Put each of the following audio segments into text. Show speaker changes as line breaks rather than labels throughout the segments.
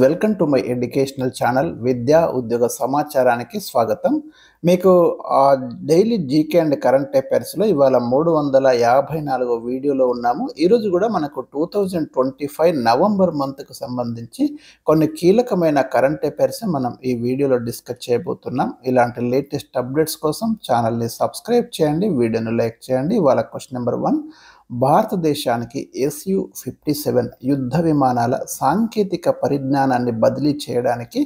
Welcome to my educational channel విద్యా ఉద్యోగ సమాచారానికి స్వాగతం. మీకు డైలీ జీకే అండ్ కరెంట్ అఫైర్స్లో ఇవాళ 354 వీడియోలో ఉన్నాము. ఈరోజు కూడా మనకు 2025 నవంబర్ మంత్కు సంబంధించి కొన్ని కీలకమైన కరెంట్ అఫైర్స్ మనం ఈ వీడియోలో డిస్కస్ చేయబోతున్నాం. ఇలాంటి లేటెస్ట్ అప్డేట్స్ కోసం ఛానల్ని సబ్స్క్రైబ్ చేయండి, వీడియోను లైక్ చేయండి. ఇవాళ క్వశ్చన్ నెంబర్ 1, భారతదేశానికి Su-57 యుద్ధ విమానాల సాంకేతిక పరిజ్ఞానాన్ని బదిలీ చేయడానికి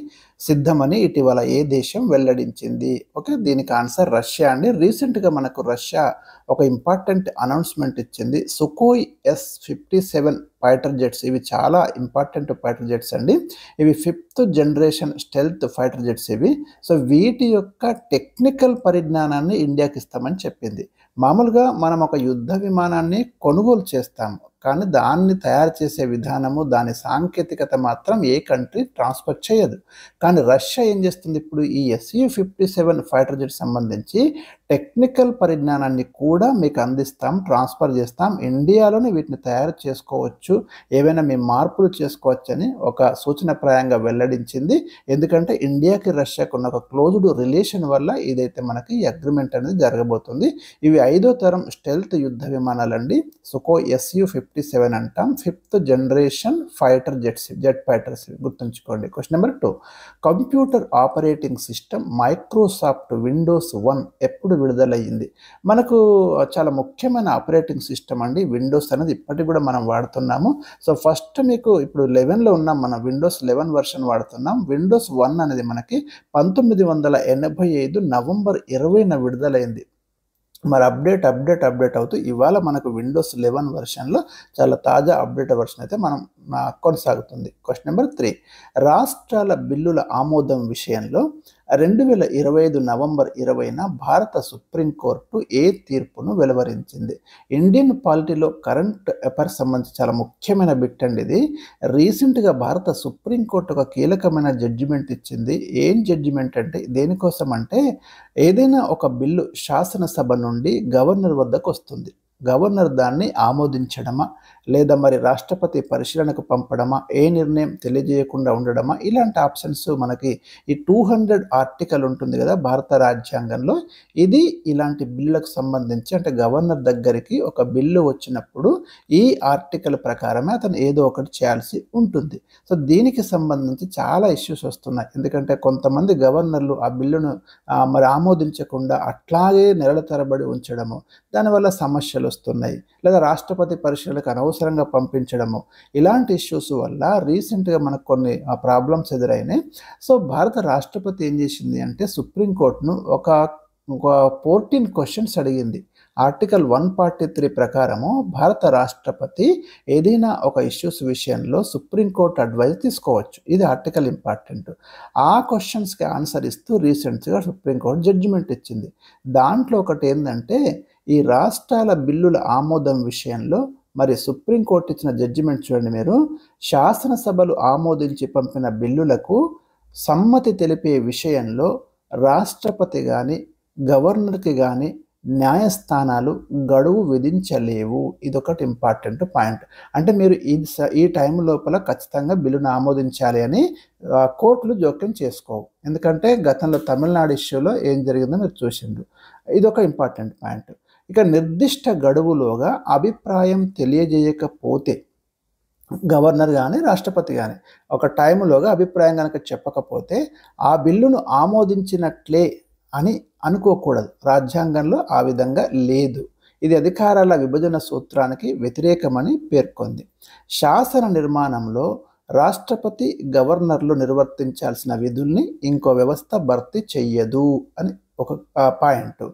సిద్ధమని ఇటీవల ఏ దేశం వెల్లడించింది? ఓకే, దీనికి ఆన్సర్ రష్యా అండి. రీసెంట్గా మనకు రష్యా ఒక ఇంపార్టెంట్ అనౌన్స్మెంట్ ఇచ్చింది. సుఖోయ్ S-57 ఫైటర్ జెట్స్, ఇవి చాలా ఇంపార్టెంట్ ఫైటర్ జెట్స్ అండి. ఇవి 5th generation stealth fighter jets ఇవి. సో వీటి యొక్క టెక్నికల్ పరిజ్ఞానాన్ని ఇండియాకి ఇస్తామని చెప్పింది. మామూలుగా మనం ఒక యుద్ధ విమానాన్ని కొనుగోలు చేస్తాము, కానీ దాన్ని తయారు చేసే విధానము, దాని సాంకేతికత మాత్రం ఏ కంట్రీ ట్రాన్స్ఫర్ చేయదు. కానీ రష్యా ఏం చేస్తుంది, ఇప్పుడు ఈ Su-57 ఫైటర్ జెట్ సంబంధించి టెక్నికల్ పరిజ్ఞానాన్ని కూడా మీకు అందిస్తాం, ట్రాన్స్ఫర్ చేస్తాం, ఇండియాలోనే వీటిని తయారు చేసుకోవచ్చు, ఏవైనా మేము మార్పులు చేసుకోవచ్చని ఒక సూచనప్రాయంగా వెల్లడించింది. ఎందుకంటే ఇండియాకి రష్యాకు ఉన్న ఒక క్లోజ్డ్ రిలేషన్ వల్ల ఇదైతే మనకి అగ్రిమెంట్ అనేది జరగబోతుంది. ఇవి 5వ తరం స్టెల్త్ యుద్ధ విమానాలండి. సుఖోయ్ Su-57 అంటాం. 5th generation fighter jet fighters గుర్తుంచుకోండి. Question number 2, computer operating system Microsoft Windows 1 ఎప్పుడు విడుదలయ్యింది? మనకు చాలా ముఖ్యమైన ఆపరేటింగ్ సిస్టమ్ అండి విండోస్ అనేది, ఇప్పటికి కూడా మనం వాడుతున్నాము. సో ఫస్ట్ మీకు ఇప్పుడు 11లో ఉన్నాం, మనం విండోస్ 11 వర్షన్ వాడుతున్నాం. విండోస్ 1 అనేది మనకి 1985 నవంబర్ 20న విడుదలైంది. మరి అప్డేట్ అవుతూ ఇవాళ మనకు విండోస్ 11 వర్షన్లో చాలా తాజా అప్డేట్ వర్షన్ అయితే మనం కొనసాగుతుంది. క్వశ్చన్ నెంబర్ 3, రాష్ట్రాల బిల్లుల ఆమోదం విషయంలో 2025 నవంబర్ 20న భారత సుప్రీంకోర్టు ఏ తీర్పును వెలువరించింది? ఇండియన్ పాలిటీలో కరెంట్ అఫైర్స్ సంబంధించి చాలా ముఖ్యమైన బిట్ అండి ఇది. రీసెంట్గా భారత సుప్రీంకోర్టు ఒక కీలకమైన జడ్జిమెంట్ ఇచ్చింది. ఏం జడ్జిమెంట్ అంటే, దేనికోసం అంటే, ఏదైనా ఒక బిల్లు శాసనసభ నుండి గవర్నర్ వద్దకు వస్తుంది, గవర్నర్ దాన్ని ఆమోదించడమా లేదా మరి రాష్ట్రపతి పరిశీలనకు పంపడమా, ఏ నిర్ణయం తెలియజేయకుండా ఉండడమా, ఇలాంటి ఆప్షన్స్ మనకి ఈ 200 ఆర్టికల్ ఉంటుంది కదా భారత రాజ్యాంగంలో. ఇది ఇలాంటి బిల్లులకు సంబంధించి, అంటే గవర్నర్ దగ్గరికి ఒక బిల్లు వచ్చినప్పుడు ఈ ఆర్టికల్ ప్రకారమే అతను ఏదో ఒకటి చేయాల్సి ఉంటుంది. సో దీనికి సంబంధించి చాలా ఇష్యూస్ వస్తున్నాయి. ఎందుకంటే కొంతమంది గవర్నర్లు ఆ బిల్లును మరి ఆమోదించకుండా అట్లాగే నెలల తరబడి ఉంచడము, దానివల్ల సమస్యలు వస్తున్నాయి, లేదా రాష్ట్రపతి పరిశీలనకు అనవసరంగా పంపించడము, ఇలాంటి ఇష్యూస్ వల్ల రీసెంట్గా మనకు కొన్ని ప్రాబ్లమ్స్ ఎదురైనాయి. సో భారత రాష్ట్రపతి ఏం చేసింది అంటే, సుప్రీంకోర్టును ఒక 14 క్వశ్చన్స్ అడిగింది. ఆర్టికల్ 143 ప్రకారము భారత రాష్ట్రపతి ఏదైనా ఒక ఇష్యూస్ విషయంలో సుప్రీంకోర్టు అడ్వైజ్ తీసుకోవచ్చు. ఇది ఆర్టికల్ ఇంపార్టెంట్. ఆ క్వశ్చన్స్కి ఆన్సర్ ఇస్తూ రీసెంట్గా సుప్రీంకోర్టు జడ్జిమెంట్ ఇచ్చింది. దాంట్లో ఒకటి ఏంటంటే, ఈ రాష్ట్రాల బిల్లుల ఆమోదం విషయంలో మరి సుప్రీంకోర్టు ఇచ్చిన జడ్జిమెంట్ చూడండి మీరు, శాసనసభలు ఆమోదించి పంపిన బిల్లులకు సమ్మతి తెలిపే విషయంలో రాష్ట్రపతి కానీ గవర్నర్కి కానీ న్యాయస్థానాలు గడువు విధించలేవు. ఇదొకటి ఇంపార్టెంట్ పాయింట్. అంటే మీరు ఈ టైం లోపల ఖచ్చితంగా బిల్లును ఆమోదించాలి అని కోర్టులు జోక్యం చేసుకోవు. ఎందుకంటే గతంలో తమిళనాడు ఇష్యూలో ఏం జరిగిందో మీరు చూసిండ్రు. ఇదొక ఇంపార్టెంట్ పాయింట్. ఇక నిర్దిష్ట గడువులోగా అభిప్రాయం తెలియజేయకపోతే, గవర్నర్ కానీ రాష్ట్రపతి కానీ ఒక టైంలోగా అభిప్రాయం కనుక చెప్పకపోతే ఆ బిల్లును ఆమోదించినట్లే అని అనుకోకూడదు. రాజ్యాంగంలో ఆ విధంగా లేదు. ఇది అధికారాల విభజన సూత్రానికి వ్యతిరేకమని పేర్కొంది. శాసన నిర్మాణంలో రాష్ట్రపతి గవర్నర్లు నిర్వర్తించాల్సిన విధుల్ని ఇంకో వ్యవస్థ భర్తీ చెయ్యదు అని ఒక పాయింట్.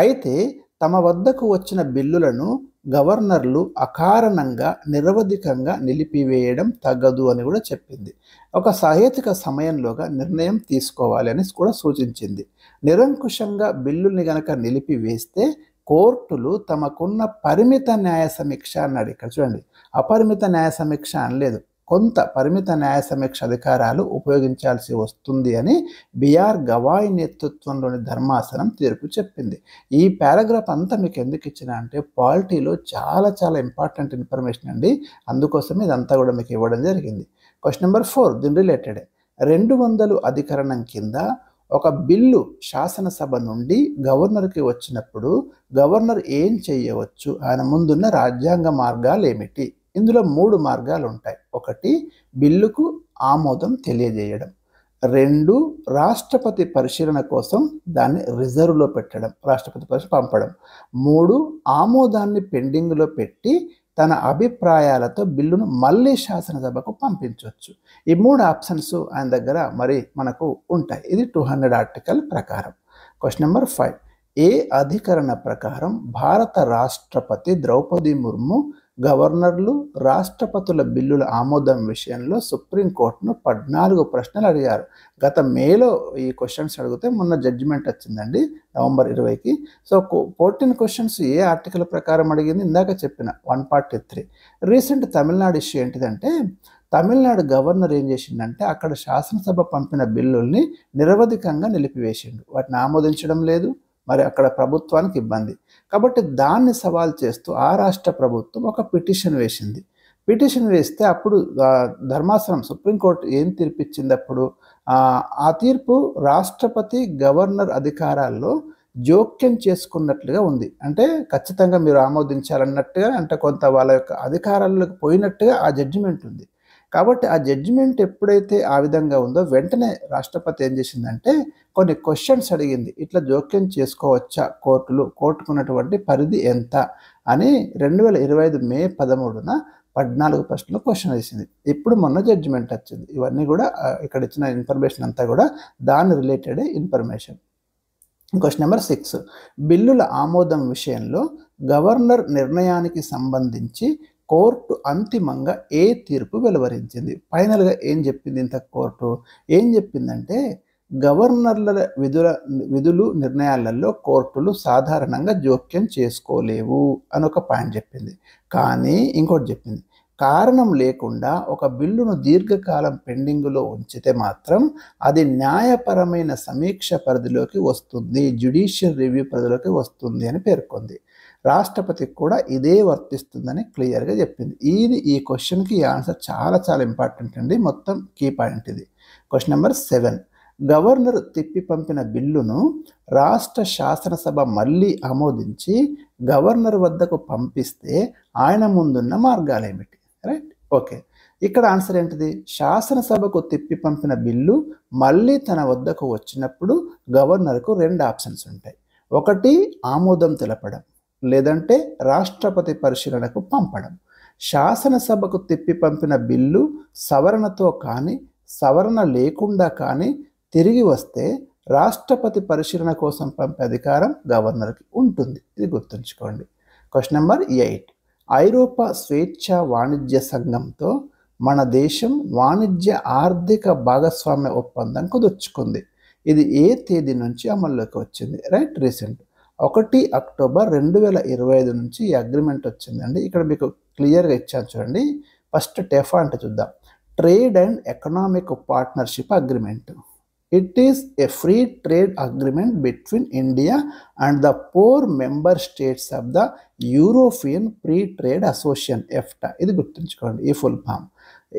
అయితే తమ వద్దకు వచ్చిన బిల్లులను గవర్నర్లు అకారణంగా నిరవధికంగా నిలిపివేయడం తగదు అని కూడా చెప్పింది. ఒక సహేతుక సమయంలోగా నిర్ణయం తీసుకోవాలి అని కూడా సూచించింది. నిరంకుశంగా బిల్లుల్ని గనక నిలిపివేస్తే కోర్టులు తమకున్న పరిమిత న్యాయ సమీక్ష అన్నాడు. ఇక్కడ చూడండి, అపరిమిత న్యాయ సమీక్ష అనలేదు, కొంత పరిమిత న్యాయ సమీక్ష అధికారాలు ఉపయోగించాల్సి వస్తుంది అని బిఆర్ గవాయ్ నేతృత్వంలోని ధర్మాసనం తీర్పు చెప్పింది. ఈ పారాగ్రాఫ్ అంతా మీకు ఎందుకు ఇచ్చిన అంటే, పాలిటీలో చాలా చాలా ఇంపార్టెంట్ ఇన్ఫర్మేషన్ అండి, అందుకోసం ఇదంతా కూడా మీకు ఇవ్వడం జరిగింది. క్వశ్చన్ నెంబర్ 4 దీని రిలేటెడ్. 200 అధికరణం కింద ఒక బిల్లు శాసనసభ నుండి గవర్నర్కి వచ్చినప్పుడు గవర్నర్ ఏం చేయవచ్చు? ఆయన ముందున్న రాజ్యాంగ మార్గాలు ఏమిటి? ఇందులో 3 మార్గాలు ఉంటాయి. 1 బిల్లుకు ఆమోదం తెలియజేయడం, 2 రాష్ట్రపతి పరిశీలన కోసం దాన్ని రిజర్వ్లో పెట్టడం, రాష్ట్రపతి పరిశీలన పంపడం, 3 ఆమోదాన్ని పెండింగ్లో పెట్టి తన అభిప్రాయాలతో బిల్లును మళ్ళీ శాసనసభకు పంపించవచ్చు. ఈ 3 ఆప్షన్స్ ఆయన దగ్గర మరి మనకు ఉంటాయి. ఇది 200 ఆర్టికల్ ప్రకారం. Question number 5. ఏ అధికరణ ప్రకారం భారత రాష్ట్రపతి ద్రౌపది ముర్ము గవర్నర్లు రాష్ట్రపతుల బిల్లుల ఆమోదం విషయంలో సుప్రీంకోర్టును 14 ప్రశ్నలు అడిగారు? గత మేలో ఈ క్వశ్చన్స్ అడిగితే మొన్న జడ్జిమెంట్ వచ్చిందండి నవంబర్ 20కి. సో 14 క్వశ్చన్స్ ఏ ఆర్టికల్ ప్రకారం అడిగింది? ఇందాక చెప్పిన 143. రీసెంట్ తమిళనాడు ఇష్యూ ఏంటిదంటే, తమిళనాడు గవర్నర్ ఏం చేసిందంటే అక్కడ శాసనసభ పంపిన బిల్లుల్ని నిరవధికంగా నిలిపివేసిండు. వాటిని ఆమోదించడం లేదు. మరి అక్కడ ప్రభుత్వానికి ఇబ్బంది కాబట్టి దాన్ని సవాల్ చేస్తూ ఆ రాష్ట్ర ప్రభుత్వం ఒక పిటిషన్ వేసింది. పిటిషన్ వేస్తే అప్పుడు ధర్మాసనం సుప్రీంకోర్టు ఏం తీర్పిచ్చింది? అప్పుడు ఆ తీర్పు రాష్ట్రపతి గవర్నర్ అధికారాల్లో జోక్యం చేసుకున్నట్లుగా ఉంది. అంటే ఖచ్చితంగా మీరు ఆమోదించాలన్నట్టుగా, అంటే కొంత వాళ్ళ యొక్క అధికారాలకు పోయినట్టుగా ఆ జడ్జిమెంట్ ఉంది. కాబట్టి ఆ జడ్జిమెంట్ ఎప్పుడైతే ఆ విధంగా ఉందో వెంటనే రాష్ట్రపతి ఏం చేసిందంటే కొన్ని క్వశ్చన్స్ అడిగింది. ఇట్లా జోక్యం చేసుకోవచ్చా కోర్టుకున్నటువంటి పరిధి ఎంత అని 2025 మే 13న 14 ప్రశ్నలు క్వశ్చన్ వేసింది. ఇప్పుడు మొన్న జడ్జిమెంట్ వచ్చింది. ఇవన్నీ కూడా ఇక్కడ ఇచ్చిన ఇన్ఫర్మేషన్ అంతా కూడా దాని రిలేటెడ్ ఇన్ఫర్మేషన్. Question number 6. బిల్లుల ఆమోదం విషయంలో గవర్నర్ నిర్ణయానికి సంబంధించి కోర్టు అంతిమంగా ఏ తీర్పు వెలువరించింది? ఫైనల్గా ఏం చెప్పింది? ఇంత కోర్టు ఏం చెప్పిందంటే గవర్నర్ల విధులు నిర్ణయాలలో కోర్టులు సాధారణంగా జోక్యం చేసుకోలేవు అని ఒక పాయింట్ చెప్పింది. కానీ ఇంకోటి చెప్పింది, కారణం లేకుండా ఒక బిల్లును దీర్ఘకాలం పెండింగ్లో ఉంచితే మాత్రం అది న్యాయపరమైన సమీక్ష పరిధిలోకి వస్తుంది, జ్యుడిషియల్ రివ్యూ పరిధిలోకి వస్తుంది అని పేర్కొంది. రాష్ట్రపతికి కూడా ఇదే వర్తిస్తుందని క్లియర్గా చెప్పింది. ఈ క్వశ్చన్కి ఆన్సర్ చాలా చాలా ఇంపార్టెంట్ అండి. మొత్తం కీ పాయింట్ ఇది. Question number 7. గవర్నర్ తిప్పి పంపిన బిల్లును రాష్ట్ర శాసనసభ మళ్ళీ ఆమోదించి గవర్నర్ వద్దకు పంపిస్తే ఆయన ముందున్న మార్గాలు ఏమిటి? Right, okay. ఇక్కడ ఆన్సర్ ఏంటిది? శాసనసభకు తిప్పి పంపిన బిల్లు మళ్ళీ తన వద్దకు వచ్చినప్పుడు గవర్నర్కు 2 ఆప్షన్స్ ఉంటాయి. 1 ఆమోదం తెలపడం, లేదంటే రాష్ట్రపతి పరిశీలనకు పంపడం. శాసనసభకు తిప్పి పంపిన బిల్లు సవరణతో కానీ సవరణ లేకుండా కానీ తిరిగి వస్తే రాష్ట్రపతి పరిశీలన కోసం పంపే అధికారం గవర్నర్కి ఉంటుంది. ఇది గుర్తుంచుకోండి. Question number 8. ఐరోపా స్వేచ్ఛా వాణిజ్య సంఘంతో మన దేశం వాణిజ్య ఆర్థిక భాగస్వామ్య ఒప్పందం కుదుర్చుకుంది. ఇది ఏ తేదీ నుంచి అమల్లోకి వచ్చింది? రైట్, రీసెంట్ 1 అక్టోబర్ 2025 నుంచి ఈ అగ్రిమెంట్ వచ్చిందండి. ఇక్కడ మీకు క్లియర్గా ఇచ్చాను చూడండి. ఫస్ట్ టెఫా అంటే చూద్దాం. Trade and economic partnership agreement. It is a free trade agreement between India and the 4 member states of the European Free Trade Association EFTA. ఇది గుర్తుంచుకోండి ఈ ఫుల్ ఫామ్.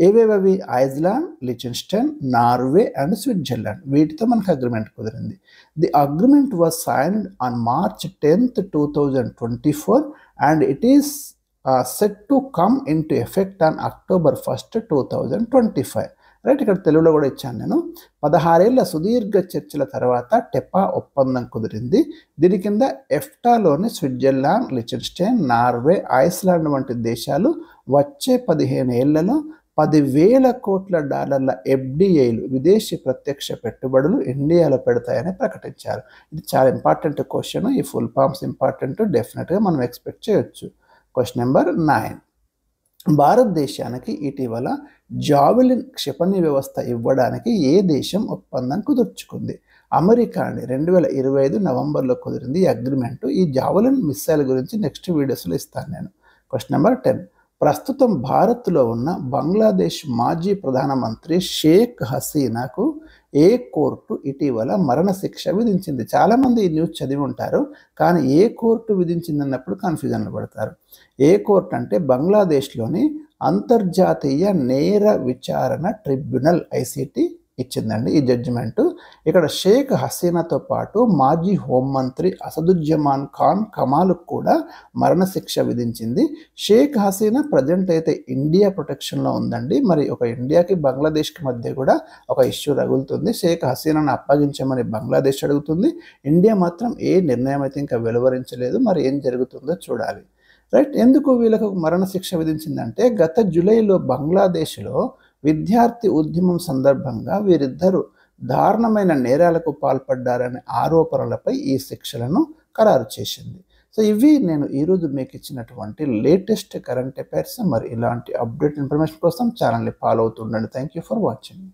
ఏవేవి? Iceland, Liechtenstein, Norway and Switzerland. వీటితో మనకు agreement కుదిరింది. The agreement was signed on March 10th, 2024 and it is set to come in to effect on October 1st, 2025. Right, ఇక్కడ తెలుగులో కూడా ఇచ్చాను నేను. 16 ఏళ్ల సుదీర్ఘ చర్చల తర్వాత టెపా ఒప్పందం కుదిరింది. దీని కింద ఎఫ్టాలోని స్విట్జర్లాండ్, లిచెన్స్టైన్, నార్వే, ఐస్లాండ్ వంటి దేశాలు వచ్చే 15 ఏళ్లలో $10,000 కోట్ల FDIలు విదేశీ ప్రత్యక్ష పెట్టుబడులు ఇండియాలో పెడతాయని ప్రకటించారు. ఇది చాలా ఇంపార్టెంట్ క్వశ్చన్. ఈ ఫుల్ ఫామ్స్ ఇంపార్టెంట్, డెఫినెట్గా మనం ఎక్స్పెక్ట్ చేయొచ్చు. Question number 9. భారతదేశానికి ఇటీవల జావెలిన్ క్షిపణి వ్యవస్థ ఇవ్వడానికి ఏ దేశం ఒప్పందం కుదుర్చుకుంది? అమెరికా అండి. 2025 నవంబర్లో కుదిరింది ఈ అగ్రిమెంట్. ఈ జావెలిన్ మిస్సైల్ గురించి నెక్స్ట్ వీడియోస్లో ఇస్తాను నేను. Question number 10. ప్రస్తుతం భారత్లో ఉన్న బంగ్లాదేశ్ మాజీ ప్రధానమంత్రి షేక్ హసీనాకు ఏ కోర్టు ఇటీవల మరణశిక్ష విధించింది? చాలామంది ఈ న్యూస్ చదివి ఉంటారు, కానీ ఏ కోర్టు విధించింది అన్నప్పుడు కన్ఫ్యూజన్లో పడతారు. ఏ కోర్టు అంటే బంగ్లాదేశ్లోని అంతర్జాతీయ నేర విచారణ ట్రిబ్యునల్ ఐసిటి ఇచ్చిందండి ఈ జడ్జిమెంటు. ఇక్కడ షేక్ హసీనాతో పాటు మాజీ హోంమంత్రి అసదుజ్జమాన్ ఖాన్ కమాల్కు కూడా మరణశిక్ష విధించింది. షేక్ హసీనా ప్రజెంట్ అయితే ఇండియా ప్రొటెక్షన్లో ఉందండి. మరి ఒక ఇండియాకి బంగ్లాదేశ్కి మధ్య కూడా ఒక ఇష్యూ రగులుతుంది. షేక్ హసీనాను అప్పగించమని బంగ్లాదేశ్ అడుగుతుంది. ఇండియా మాత్రం ఏ నిర్ణయం అయితే ఇంకా వెలువరించలేదు. మరి ఏం జరుగుతుందో చూడాలి. రైట్. ఎందుకు వీళ్ళకు మరణశిక్ష విధించిందంటే గత జూలైలో బంగ్లాదేశ్లో విద్యార్థి ఉద్యమం సందర్భంగా వీరిద్దరూ దారుణమైన నేరాలకు పాల్పడ్డారనే ఆరోపణలపై ఈ శిక్షలను ఖరారు చేసింది. సో ఇవి నేను ఈరోజు మీకు ఇచ్చినటువంటి లేటెస్ట్ కరెంట్ అఫైర్స్. మరి ఇలాంటి అప్డేట్ ఇన్ఫర్మేషన్ కోసం ఛానల్ని ఫాలో అవుతుండండి. Thank you for watching.